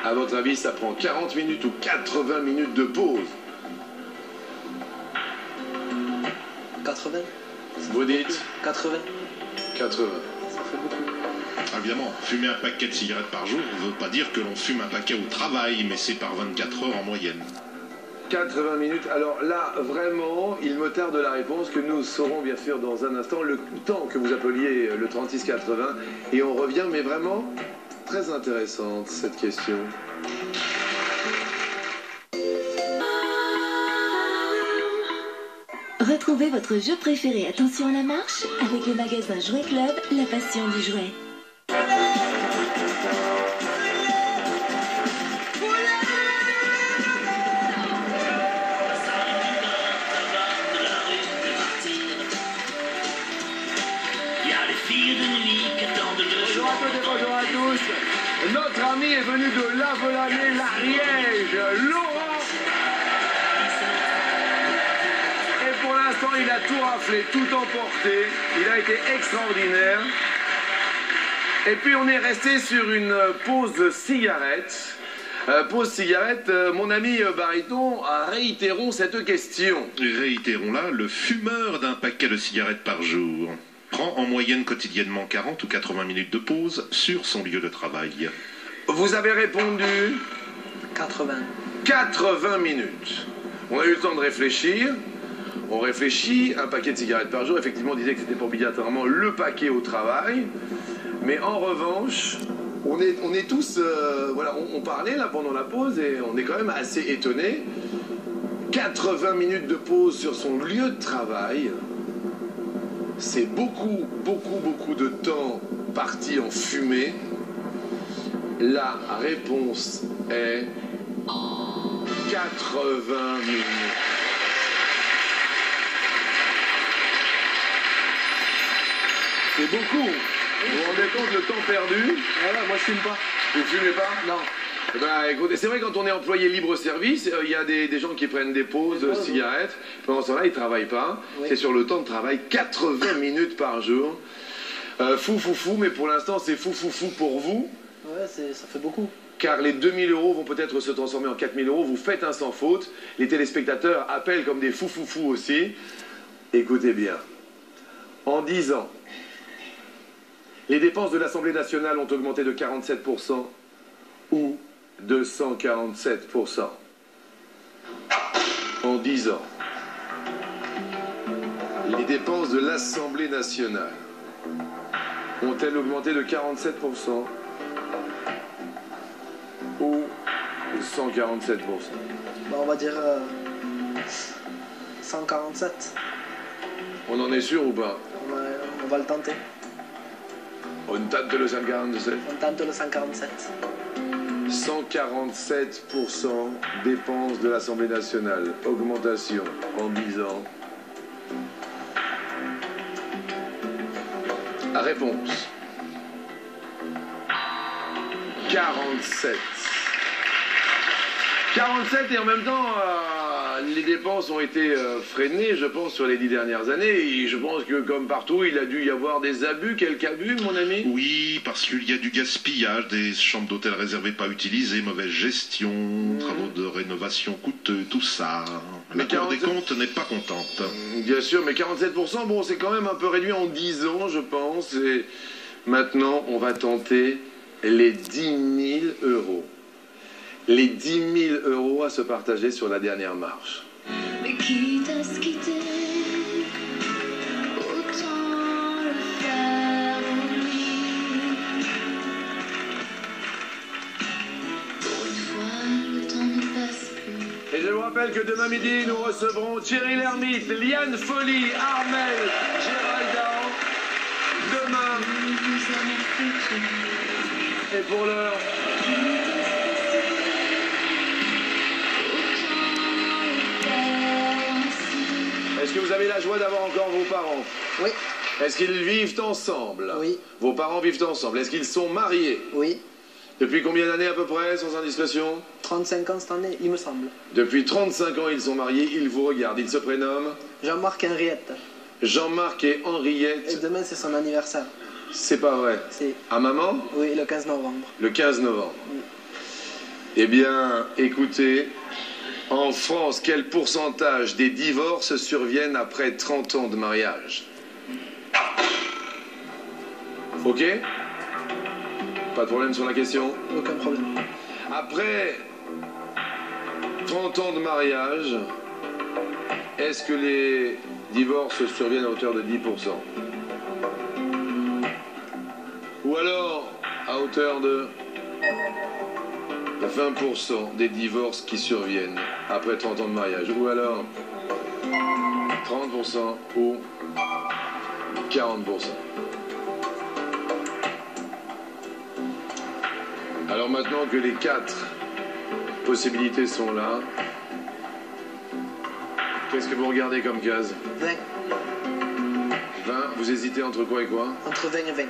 À votre avis, ça prend 40 minutes ou 80 minutes de pause? 80. Vous dites 80. 80. Ça fait beaucoup. Évidemment, fumer un paquet de cigarettes par jour ne veut pas dire que l'on fume un paquet au travail, mais c'est par 24 heures en moyenne. 80 minutes. Alors là, vraiment, il me tarde la réponse que nous saurons bien sûr dans un instant, le temps que vous appeliez le 3680. Et on revient, mais vraiment, très intéressante cette question. Retrouvez votre jeu préféré Attention à la marche avec le magasin Jouet Club, la passion du jouet. Bonjour à toutes et bonjour à tous. Notre ami est venu de Lavelanet, l'Ariège, Laurent. Et pour l'instant, il a tout raflé, tout emporté. Il a été extraordinaire. Et puis on est resté sur une pause cigarette. Pause cigarette, mon ami Baryton, réitérons cette question. Réitérons-la, le fumeur d'un paquet de cigarettes par jour prend en moyenne quotidiennement 40 ou 80 minutes de pause sur son lieu de travail. Vous avez répondu 80. 80 minutes. On a eu le temps de réfléchir. On réfléchit, un paquet de cigarettes par jour. Effectivement, on disait que c'était pas obligatoirement le paquet au travail. Mais en revanche, on est tous... voilà, on parlait là pendant la pause et on est quand même assez étonnés. 80 minutes de pause sur son lieu de travail, c'est beaucoup, beaucoup, beaucoup de temps parti en fumée. La réponse est 80 minutes. C'est beaucoup. Vous vous rendez compte le temps perdu? Voilà, moi je fume pas. Vous ne fumez pas? Non. Eh ben, écoutez, c'est vrai quand on est employé libre-service, il y a des gens qui prennent des pauses cigarettes. Pendant ce temps-là, ils ne travaillent pas. Oui. C'est sur le temps de travail, 80 minutes par jour. Fou, mais pour l'instant, c'est fou pour vous. Ouais, ça fait beaucoup. Car les 2000 € vont peut-être se transformer en 4000 €. Vous faites un sans faute. Les téléspectateurs appellent comme des fous aussi. Écoutez bien. En 10 ans, les dépenses de l'Assemblée nationale ont augmenté de 47% ou 247%. En 10 ans, les dépenses de l'Assemblée nationale ont-elles augmenté de 47% ou 147%? Bah, on va dire 147. On en est sûr ou pas? On va le tenter. On tente le 147. On tente le 147. 147% dépenses de l'Assemblée nationale. Augmentation en 10 ans. Réponse. 47. 47 et en même temps, les dépenses ont été freinées, je pense, sur les 10 dernières années. Et je pense que, comme partout, il a dû y avoir des abus. Quelques abus, mon ami? Oui, parce qu'il y a du gaspillage, des chambres d'hôtel réservées pas utilisées, mauvaise gestion, travaux de rénovation coûteux, tout ça. La Cour des comptes n'est pas contente. Bien sûr, mais 47%, bon, c'est quand même un peu réduit en 10 ans, je pense. Et maintenant, on va tenter les 10 000 €. Les 10 000 € à se partager sur la dernière marche. Mais quitte à se quitter, autant le faire oublier. Pour une fois, le temps ne passe plus. Et je vous rappelle que demain midi, nous recevrons Thierry Lhermitte, Liane Folly, Armel, Gérald Dahan. Demain. Et pour l'heure... Est-ce que vous avez la joie d'avoir encore vos parents? Oui. Est-ce qu'ils vivent ensemble? Oui. Vos parents vivent ensemble. Est-ce qu'ils sont mariés? Oui. Depuis combien d'années à peu près, sans indiscrétion? 35 ans cette année, il me semble. Depuis 35 ans, ils sont mariés, ils vous regardent. Ils se prénomment Jean-Marc Henriette. Jean-Marc et Et Henriette. demain, c'est son anniversaire. C'est pas vrai. C'est... À maman? Oui, le 15 novembre. Le 15 novembre. Eh bien, écoutez, en France, quel pourcentage des divorces surviennent après 30 ans de mariage? Ok? Pas de problème sur la question? Aucun problème. Après 30 ans de mariage, est-ce que les divorces surviennent à hauteur de 10%? Ou alors à hauteur de 20% des divorces qui surviennent après 30 ans de mariage? Ou alors 30% ou 40%? Alors maintenant que les 4 possibilités sont là, qu'est-ce que vous regardez comme case? 20. 20, vous hésitez entre quoi et quoi? Entre 20 et 20.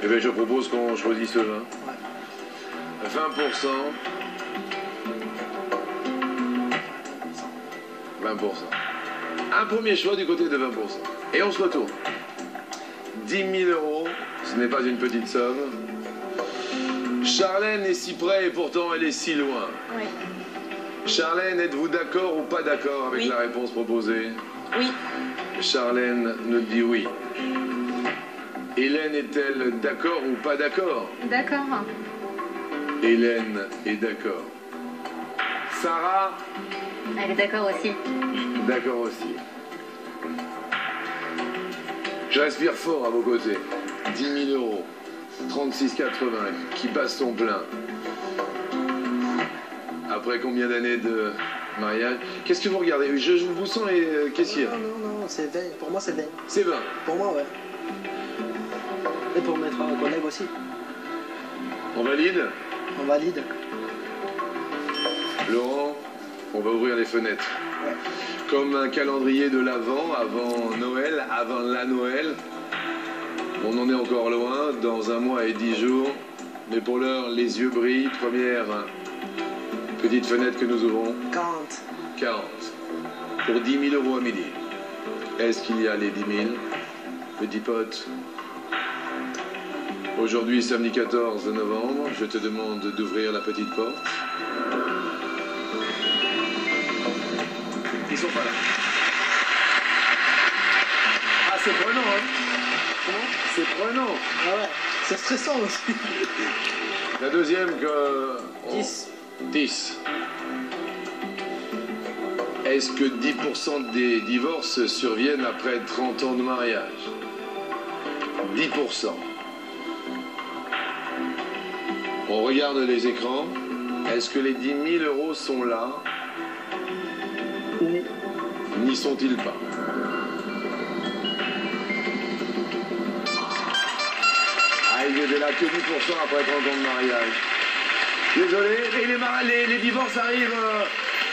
Eh bien, je propose qu'on choisisse le 20. Ouais. 20%. 20%. Un premier choix du côté de 20%. Et on se retourne. 10 000 euros, ce n'est pas une petite somme. Charlène est si près et pourtant elle est si loin. Oui. Charlène, êtes-vous d'accord ou pas d'accord avec Oui. la réponse proposée? Oui. Charlène nous dit oui. Hélène est-elle d'accord ou pas d'accord? D'accord. Hélène est d'accord. Sarah, Elle est d'accord aussi. d'accord aussi. Je respire fort à vos côtés. 10 000 euros. 36,80 qui passe son plein. Après combien d'années de mariage? Qu'est-ce que vous regardez? Je vous sens et qu'est-ce qu'il y a? Non, c'est 20. Pour moi, c'est 20. C'est 20. Pour moi, ouais. Et pour mettre un collègue aussi. On valide? On valide. Laurent, on va ouvrir les fenêtres. Ouais. Comme un calendrier de l'Avent, avant Noël, avant la Noël. On en est encore loin, dans 1 mois et 10 jours. Mais pour l'heure, les yeux brillent. Première petite fenêtre que nous ouvrons. 40. 40. Pour 10 000 euros à midi. Est-ce qu'il y a les 10 000? Petit pote. Aujourd'hui, samedi 14 novembre, je te demande d'ouvrir la petite porte. Ils sont pas là. Ah, c'est prenant, hein? Comment? C'est prenant. Ah ouais. C'est stressant aussi. La deuxième que... 10. 10. Est-ce que 10% des divorces surviennent après 30 ans de mariage? 10%. On regarde les écrans. Est-ce que les 10 000 euros sont là? Ou n'y sont-ils pas? Ah, il n'y avait là que 10% après 30 ans de mariage. Désolé, et les divorces arrivent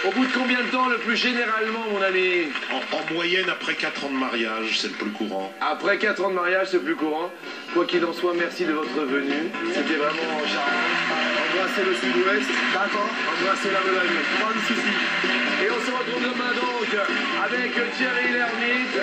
au bout de combien de temps le plus généralement, mon ami? En moyenne, après 4 ans de mariage, c'est le plus courant. Après 4 ans de mariage, c'est plus courant. Quoi qu'il en soit, merci de votre venue. C'était vraiment charmant. Embrassez le sud-ouest. D'accord. Embrassez la Melagne. Pas de soucis. Et on se retrouve demain donc avec Thierry Lhermitte.